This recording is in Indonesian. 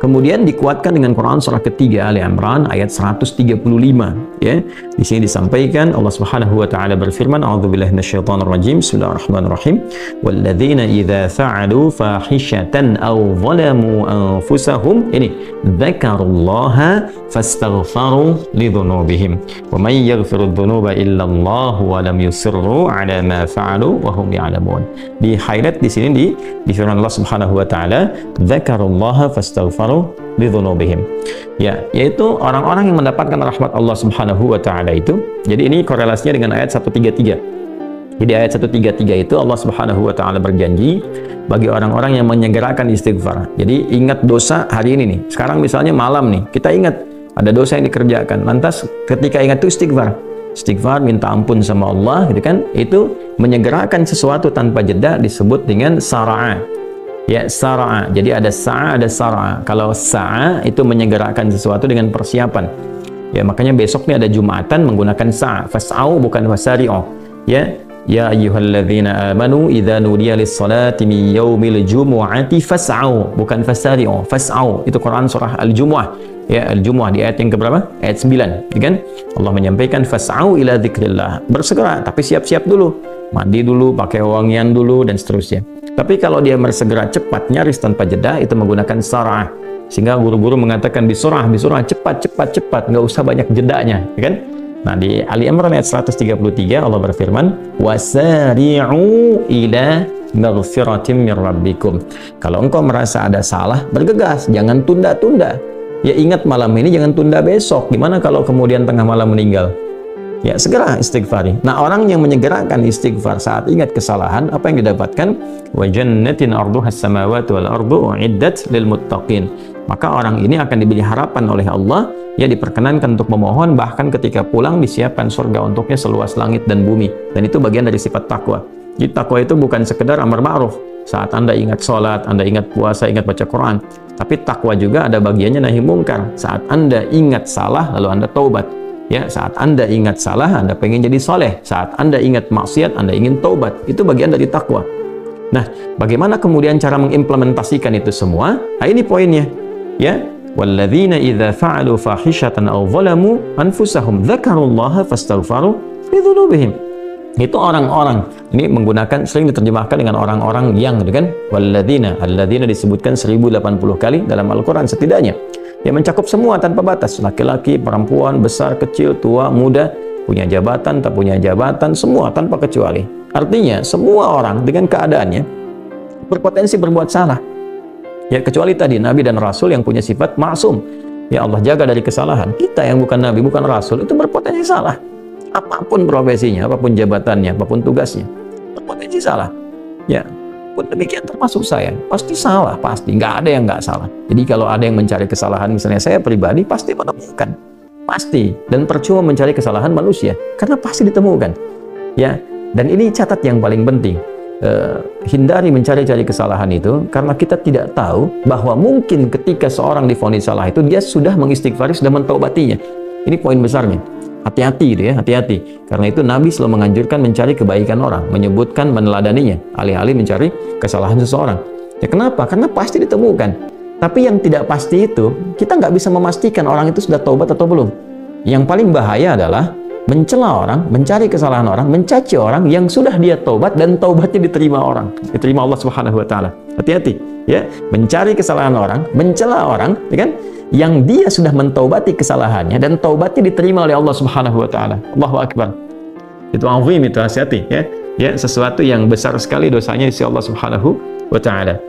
kemudian dikuatkan dengan Quran surah ketiga Ali Imran ayat 135 ya. Di sini disampaikan Allah Subhanahu wa taala berfirman, a'udzubillahi minasyaitonir rajim. Bismillahirrahmanirrahim. Walladzina idza fa'alu fahishatan aw zalamu anfusahum ini dzakarullaha fastaghfaru lidzunubihim wa may yaghfiru dzunuba illa Allah wa lam yusirru ala ma fa'alu wa hum ya'lamun. Di highlight di sini di firman Allah Subhanahu wa taala, dzakarullaha fastaghfaru lidzunubihim. Ya, yaitu orang-orang yang mendapatkan rahmat Allah Subhanahu wa taala itu. Jadi ini korelasinya dengan ayat 133. Jadi ayat 133 itu Allah Subhanahu wa taala berjanji bagi orang-orang yang menyegerakan istighfar. Jadi ingat dosa hari ini nih. Sekarang misalnya malam nih, kita ingat ada dosa yang dikerjakan. Lantas ketika ingat itu istighfar, minta ampun sama Allah gitu kan. Itu menyegerakan sesuatu tanpa jeda disebut dengan sara'a. Ya, sara'a. Jadi ada sa'a, ada sara'a. Kalau sa'a itu menyegerakan sesuatu dengan persiapan. Ya, makanya besok nih ada Jumatan menggunakan sa'a. Fas'au bukan wasari'u. Ya. Ya ayyuhalladzina amanu idza nudiya lis-salati min yaumil jumu'ati fas'au bukan fasari'u. Fas'au itu Quran surah Al-Jumu'ah. Ya, Al-Jumu'ah di ayat yang keberapa? Ayat 9, ya kan? Allah menyampaikan fas'au ila dzikrillah. Bersegera, tapi siap-siap dulu. Mandi dulu, pakai wangian dulu dan seterusnya. Tapi kalau dia bersegera cepat, nyaris tanpa jeda, itu menggunakan sarah. Sehingga guru-guru mengatakan bisurah, cepat, nggak usah banyak jedanya, ya kan? Nah, di Ali Imran ayat 133 Allah berfirman, wasari'u ila maghfiratin mir rabbikum. Kalau engkau merasa ada salah, bergegas, jangan tunda-tunda. Ya, ingat malam ini, jangan tunda besok. Gimana kalau kemudian tengah malam meninggal? Ya, segera istighfari. Nah, orang yang menyegerakan istighfar saat ingat kesalahan, apa yang didapatkan? Wa jannatin arduhas samawati wal ardu uiddat lil muttaqin. Maka orang ini akan diberi harapan oleh Allah, ya diperkenankan untuk memohon, bahkan ketika pulang disiapkan surga untuknya seluas langit dan bumi. Dan itu bagian dari sifat takwa. Jadi takwa itu bukan sekedar amar ma'ruf. Saat Anda ingat sholat, Anda ingat puasa, ingat baca Quran. Tapi takwa juga ada bagiannya nahi mungkar. Saat Anda ingat salah, lalu Anda taubat. Ya, saat Anda ingat salah, Anda pengen jadi soleh. Saat Anda ingat maksiat, Anda ingin taubat. Itu bagian dari takwa. Nah, bagaimana kemudian cara mengimplementasikan itu semua? Nah, ini poinnya. Ya, walladzina idza fa'alu fahishatan aw zalamu anfusahum dzakarullaha fastaghfaru lidzunubihim. Itu orang-orang. Ini menggunakan, sering diterjemahkan dengan orang-orang yang, gitu kan? Walladzina, alladzina disebutkan 1080 kali dalam Al-Qur'an setidaknya. Ya, mencakup semua tanpa batas, laki-laki, perempuan, besar, kecil, tua, muda, punya jabatan, tak punya jabatan, semua tanpa kecuali. Artinya semua orang dengan keadaannya berpotensi berbuat salah. Ya, kecuali tadi Nabi dan Rasul yang punya sifat maksum. Ya, Allah jaga dari kesalahan. Kita yang bukan Nabi, bukan Rasul, itu berpotensi salah. Apapun profesinya, apapun jabatannya, apapun tugasnya, berpotensi salah. Ya, pun demikian termasuk saya. Pasti salah, pasti. Nggak ada yang nggak salah. Jadi kalau ada yang mencari kesalahan, misalnya saya pribadi, pasti menemukan. Pasti. Dan percuma mencari kesalahan manusia, karena pasti ditemukan. Ya, dan ini catat yang paling penting. Hindari mencari-cari kesalahan itu, karena kita tidak tahu bahwa mungkin ketika seorang divonis salah itu dia sudah mengistighfari, sudah mentaubatinya. Ini poin besarnya. Hati-hati gitu ya, hati-hati. Karena itu Nabi selalu menganjurkan mencari kebaikan orang, menyebutkan, meneladaninya, alih-alih mencari kesalahan seseorang. Ya, kenapa? Karena pasti ditemukan. Tapi yang tidak pasti itu, kita nggak bisa memastikan orang itu sudah taubat atau belum. Yang paling bahaya adalah mencela orang, mencari kesalahan orang, mencaci orang yang sudah dia taubat dan taubatnya diterima orang, diterima Allah Subhanahu wa taala. Hati-hati ya, mencari kesalahan orang, mencela orang, ya kan, yang dia sudah mentaubati kesalahannya dan taubatnya diterima oleh Allah Subhanahu wa taala. Allahu akbar. Itu azim, itu hati-hati ya. Ya, sesuatu yang besar sekali dosanya di sisi Allah Subhanahu wa taala.